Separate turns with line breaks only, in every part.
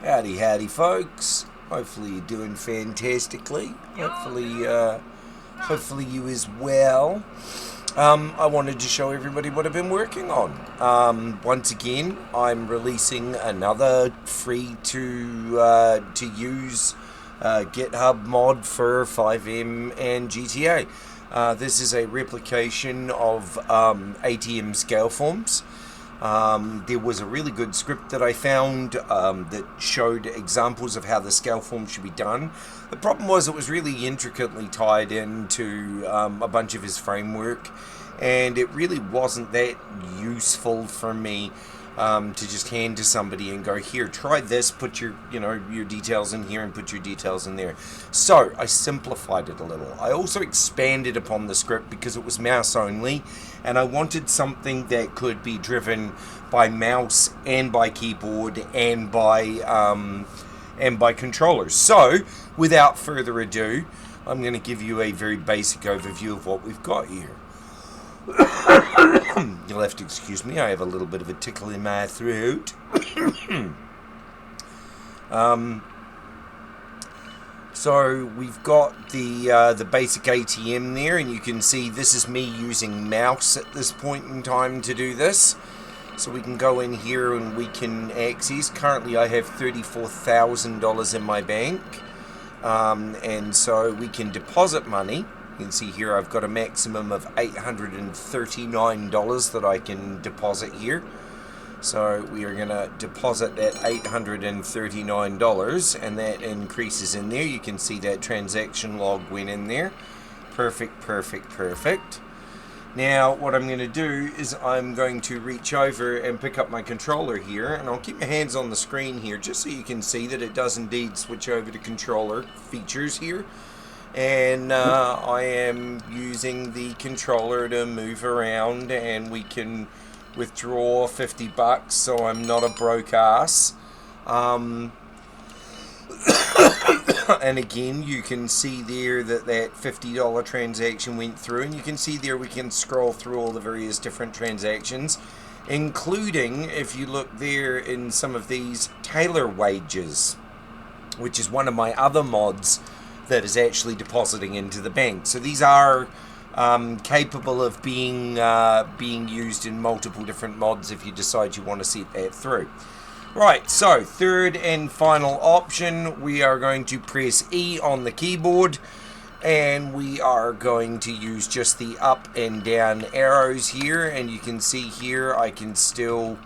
Howdy, howdy, folks. Hopefully you're doing fantastically. Hopefully you as well. I wanted to show everybody what I've been working on. Once again, I'm releasing another free to use GitHub mod for FiveM and GTA. This is a replication of ATM Scaleforms. There was a really good script that I found that showed examples of how the scale form should be done. The problem was it was really intricately tied into a bunch of his framework, and it really wasn't that useful for me to just hand to somebody and go, here, try this, put your details in here and put your details in there. So I simplified it a little. I also expanded upon the script because it was mouse only, and I wanted something that could be driven by mouse and by keyboard and by controllers. So without further ado, I'm going to give you a very basic overview of what we've got here. You'll have to excuse me, I have a little bit of a tickle in my throat. So we've got the basic ATM there, and you can see this is me using mouse at this point in time to do this. So we can go in here and we can access. Currently I have $34,000 in my bank, and so we can deposit money. You can see here I've got a maximum of $839 that I can deposit here. So we are going to deposit that $839, and that increases in there. You can see that transaction log went in there. Perfect, perfect, perfect. Now what I'm going to do is I'm going to reach over and pick up my controller here, and I'll keep my hands on the screen here just so you can see that it does indeed switch over to controller features here. And I am using the controller to move around, and we can withdraw $50, so I'm not a broke ass. And again, you can see there that $50 transaction went through, and you can see there we can scroll through all the various different transactions, including, if you look there in some of these, Taylor wages, which is one of my other mods that is actually depositing into the bank. So these are capable of being used in multiple different mods if you decide you want to see that through. Right, so third and final option, we are going to press E on the keyboard, and we are going to use just the up and down arrows here, and you can see here I can still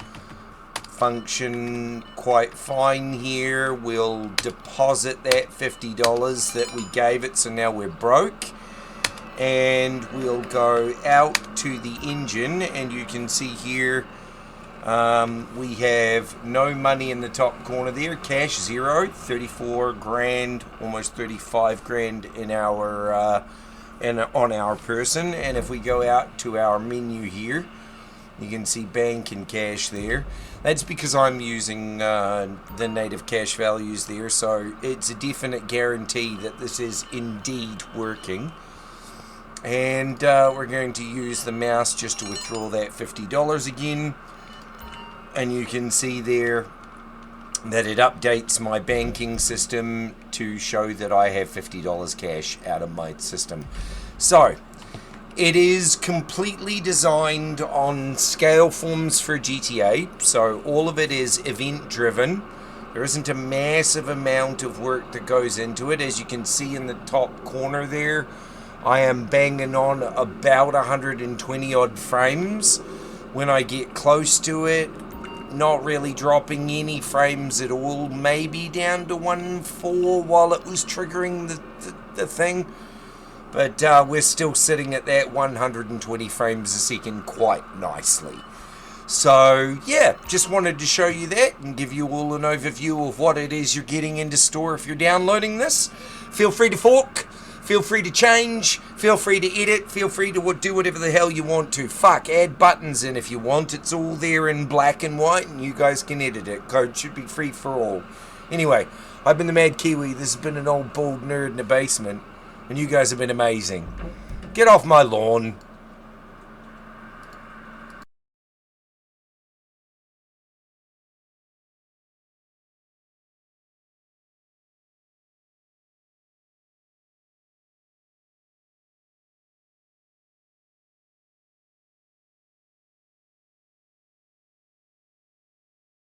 function quite fine here. We'll deposit that $50 that we gave it, so now we're broke, and we'll go out to the engine, and you can see here we have no money in the top corner there, cash zero, 34 grand, almost 35 grand in our on our person. And if we go out to our menu here, you can see bank and cash there. That's because I'm using the native cash values there, so it's a definite guarantee that this is indeed working. And we're going to use the mouse just to withdraw that $50 again. And you can see there that it updates my banking system to show that I have $50 cash out of my system. So it is completely designed on scale forms for GTA, so all of it is event driven. There isn't a massive amount of work that goes into it. As you can see in the top corner there, I am banging on about 120 odd frames. When I get close to it, not really dropping any frames at all, maybe down to 1.4 while it was triggering the thing. But we're still sitting at that 120 frames a second quite nicely. So yeah, just wanted to show you that and give you all an overview of what it is you're getting into store if you're downloading this. Feel free to fork, feel free to change, feel free to edit, feel free to do whatever the hell you want to. Fuck, add buttons in if you want. It's all there in black and white, and you guys can edit it. Code should be free for all. Anyway, I've been the Madkiwi. This has been an old bald nerd in the basement, and you guys have been amazing. Get off my lawn.